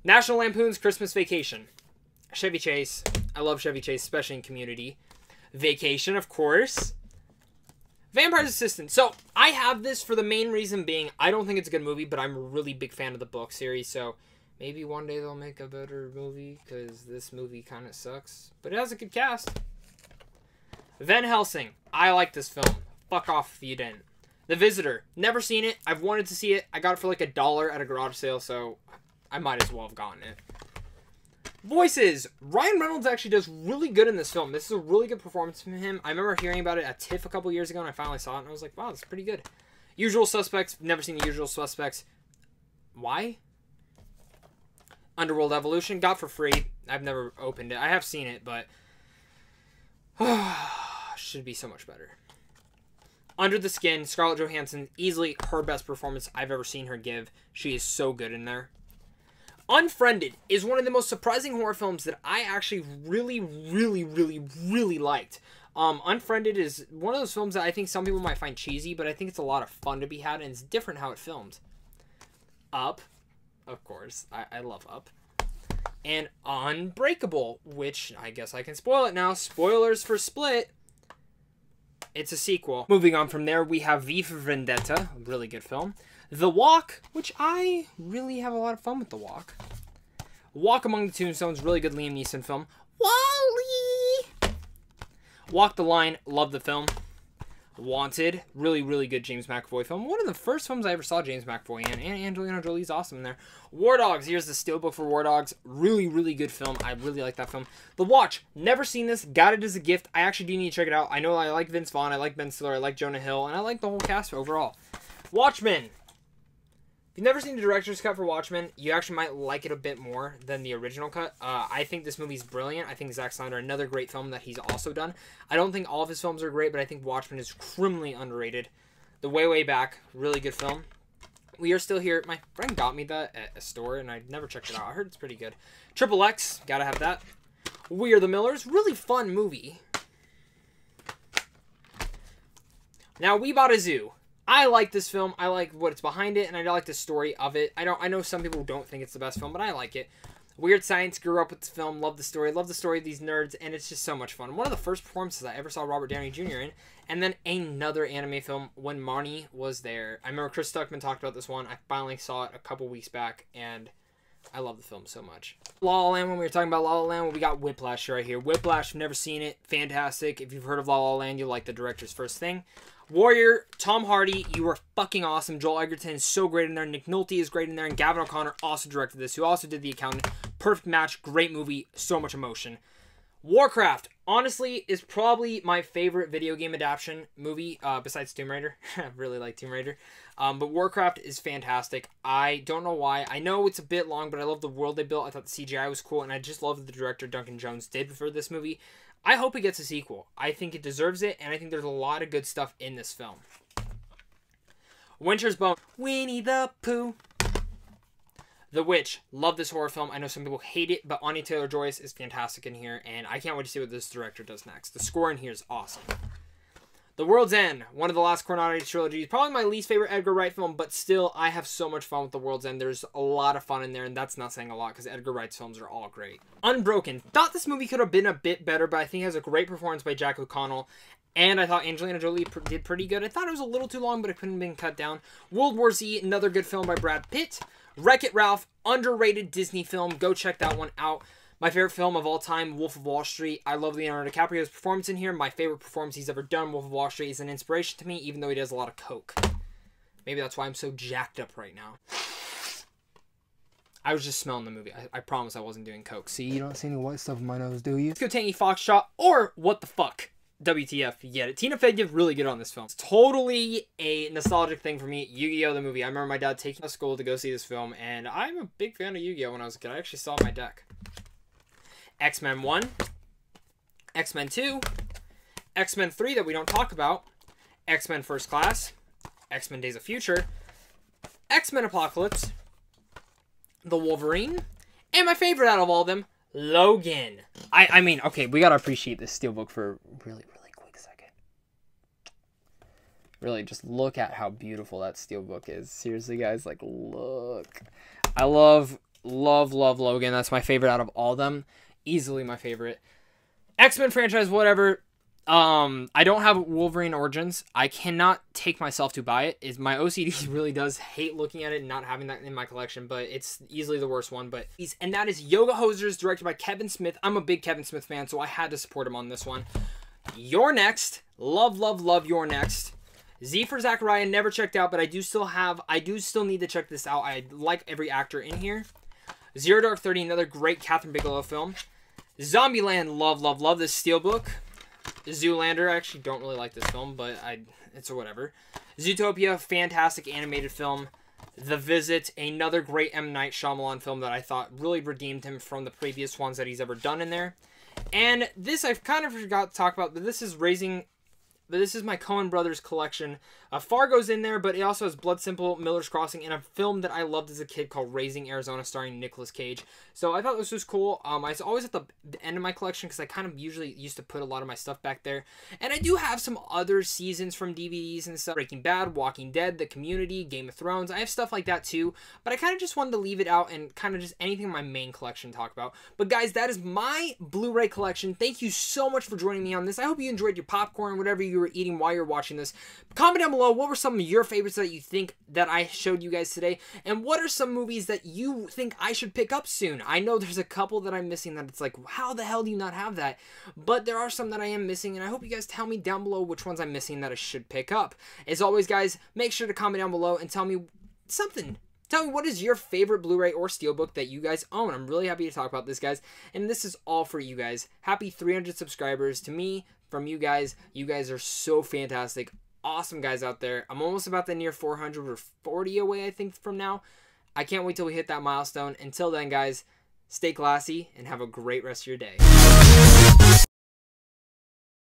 National Lampoon's Christmas Vacation. Chevy Chase. I love Chevy Chase, especially in Community. Vacation, of course. Vampire's Assistant. So, I have this for the main reason being, I don't think it's a good movie, but I'm a really big fan of the book series, so maybe one day they'll make a better movie, because this movie kind of sucks. But it has a good cast. Van Helsing. I like this film. Fuck off if you didn't. The Visitor. Never seen it. I've wanted to see it. I got it for like $1 at a garage sale, so I might as well have gotten it. Voices. Ryan Reynolds actually does really good in this film. This is a really good performance from him. I remember hearing about it at TIFF a couple years ago, and I finally saw it, and I was like, wow, that's pretty good. Usual Suspects. Never seen The Usual Suspects. Why? Underworld Evolution. Got for free. I've never opened it. I have seen it, but... should be so much better. Under the Skin. Scarlett Johansson. Easily her best performance I've ever seen her give. She is so good in there. Unfriended is one of the most surprising horror films that I actually really liked. Unfriended is one of those films that I think some people might find cheesy, but I think it's a lot of fun to be had, and it's different how it filmed. Up, of course. I love Up. And Unbreakable, which I guess I can spoil it now. Spoilers for Split. It's a sequel. Moving on from there, we have V for Vendetta, a really good film. The Walk, which I really have a lot of fun with The Walk. Walk Among the Tombstones, really good Liam Neeson film. Wall-E! Walk the Line, love the film. Wanted, really good James McAvoy film. One of the first films I ever saw James McAvoy in, and Angelina Jolie's awesome in there. War Dogs, here's the steelbook for War Dogs. Really good film. I really like that film. The Watch, never seen this, got it as a gift. I actually do need to check it out. I know I like Vince Vaughn, I like Ben Stiller, I like Jonah Hill, and I like the whole cast overall. Watchmen. If you've never seen the director's cut for Watchmen, you actually might like it a bit more than the original cut. I think this movie's brilliant. I think Zack Snyder, another great film that he's also done. I don't think all of his films are great, but I think Watchmen is criminally underrated. The Way Back, really good film. We Are Still Here. My friend got me that at a store, and I never checked it out. I heard it's pretty good. Triple X, gotta have that. We Are the Millers, really fun movie. Now, We Bought a Zoo. I like this film. I like what's behind it, and I like the story of it. I know some people don't think it's the best film, but I like it. Weird Science, grew up with the film, love the story of these nerds, and it's just so much fun. One of the first performances I ever saw Robert Downey Jr. in, and then another anime film, When Marnie Was There. I remember Chris Stuckman talked about this one. I finally saw it a couple weeks back, and I love the film so much. La La Land, when we were talking about La La Land, we got Whiplash right here. Whiplash, never seen it, fantastic. If you've heard of La La Land, you'll like the director's first thing. Warrior, Tom Hardy, you are fucking awesome. Joel Edgerton is so great in there. Nick Nolte is great in there. And Gavin O'Connor also directed this, who also did The Accountant. Perfect match, great movie, so much emotion. Warcraft, honestly, is probably my favorite video game adaptation movie, besides Tomb Raider. I really like Tomb Raider. But Warcraft is fantastic. I don't know why. I know it's a bit long, but I love the world they built. I thought the CGI was cool, and I just love what the director, Duncan Jones, did for this movie. I hope it gets a sequel. I think it deserves it, and I think there's a lot of good stuff in this film. Winter's Bone. Winnie the Pooh. The Witch. Love this horror film. I know some people hate it, but Anya Taylor-Joy is fantastic in here, and I can't wait to see what this director does next. The score in here is awesome. The World's End, one of the last Coronado trilogies. Probably my least favorite Edgar Wright film, but still, I have so much fun with The World's End. There's a lot of fun in there, and that's not saying a lot because Edgar Wright's films are all great. Unbroken. Thought this movie could have been a bit better, but I think it has a great performance by Jack O'Connell. And I thought Angelina Jolie did pretty good. I thought it was a little too long, but it couldn't have been cut down. World War Z, another good film by Brad Pitt. Wreck-It Ralph, underrated Disney film. Go check that one out. My favorite film of all time, Wolf of Wall Street. I love Leonardo DiCaprio's performance in here. My favorite performance he's ever done, Wolf of Wall Street, is an inspiration to me, even though he does a lot of coke. Maybe that's why I'm so jacked up right now. I was just smelling the movie. I promise I wasn't doing coke. See, you don't see any white stuff in my nose, do you? Let's go Tangy Foxtrot, or What the Fuck? WTF, you get it. Tina Fey did really good on this film. It's totally a nostalgic thing for me. Yu-Gi-Oh! The movie. I remember my dad taking me to school to go see this film, and I'm a big fan of Yu-Gi-Oh! When I was a kid. I actually saw my deck. X-Men 1, X-Men 2, X-Men 3 that we don't talk about, X-Men First Class, X-Men Days of Future, X-Men Apocalypse, The Wolverine, and my favorite out of all of them, Logan. I mean, okay, we gotta appreciate this steelbook for a really quick second. Really, just look at how beautiful that steelbook is. Seriously, guys, like, look. I love Logan. That's my favorite out of all of them. Easily my favorite. X-Men franchise, whatever. I don't have Wolverine Origins. I cannot take myself to buy it. My OCD really does hate looking at it and not having that in my collection, but it's easily the worst one. And that is Yoga Hosers, directed by Kevin Smith. I'm a big Kevin Smith fan, so I had to support him on this one. You're Next. Love You're Next. Z for Zachariah, never checked out, but I do still need to check this out. I like every actor in here. Zero Dark 30, another great Catherine Bigelow film. Zombieland, love this steelbook. Zoolander, I actually don't really like this film, but it's whatever. Zootopia, fantastic animated film. The Visit, another great M. Night Shyamalan film that I thought really redeemed him from the previous ones that he's ever done in there. And this I kind of forgot to talk about, but this is my Coen Brothers collection. Fargo's in there, but it also has Blood Simple, Miller's Crossing, and a film that I loved as a kid called Raising Arizona, starring Nicolas Cage. So I thought this was cool. It's always at the end of my collection because I kind of usually used to put a lot of my stuff back there. And I do have some other seasons from DVDs and stuff. Breaking Bad, Walking Dead, The Community, Game of Thrones. I have stuff like that too, but I kind of just wanted to leave it out and kind of just anything in my main collection to talk about. But guys, that is my Blu-ray collection. Thank you so much for joining me on this. I hope you enjoyed your popcorn, whatever you were eating while you're watching this. Comment down below, what were some of your favorites that you think that I showed you guys today, and what are some movies that you think I should pick up soon? I know there's a couple that I'm missing that it's like, how the hell do you not have that? But there are some that I am missing, and I hope you guys tell me down below which ones I'm missing that I should pick up. As always, guys, make sure to comment down below and tell me something. Tell me what is your favorite Blu-ray or Steelbook that you guys own. I'm really happy to talk about this, guys. And this is all for you guys. Happy 300 subscribers to me from you guys. You guys are so fantastic. Awesome guys out there. I'm almost about the near 400. We're 40 away, I think, from now. I can't wait till we hit that milestone. Until then, guys, stay classy and have a great rest of your day.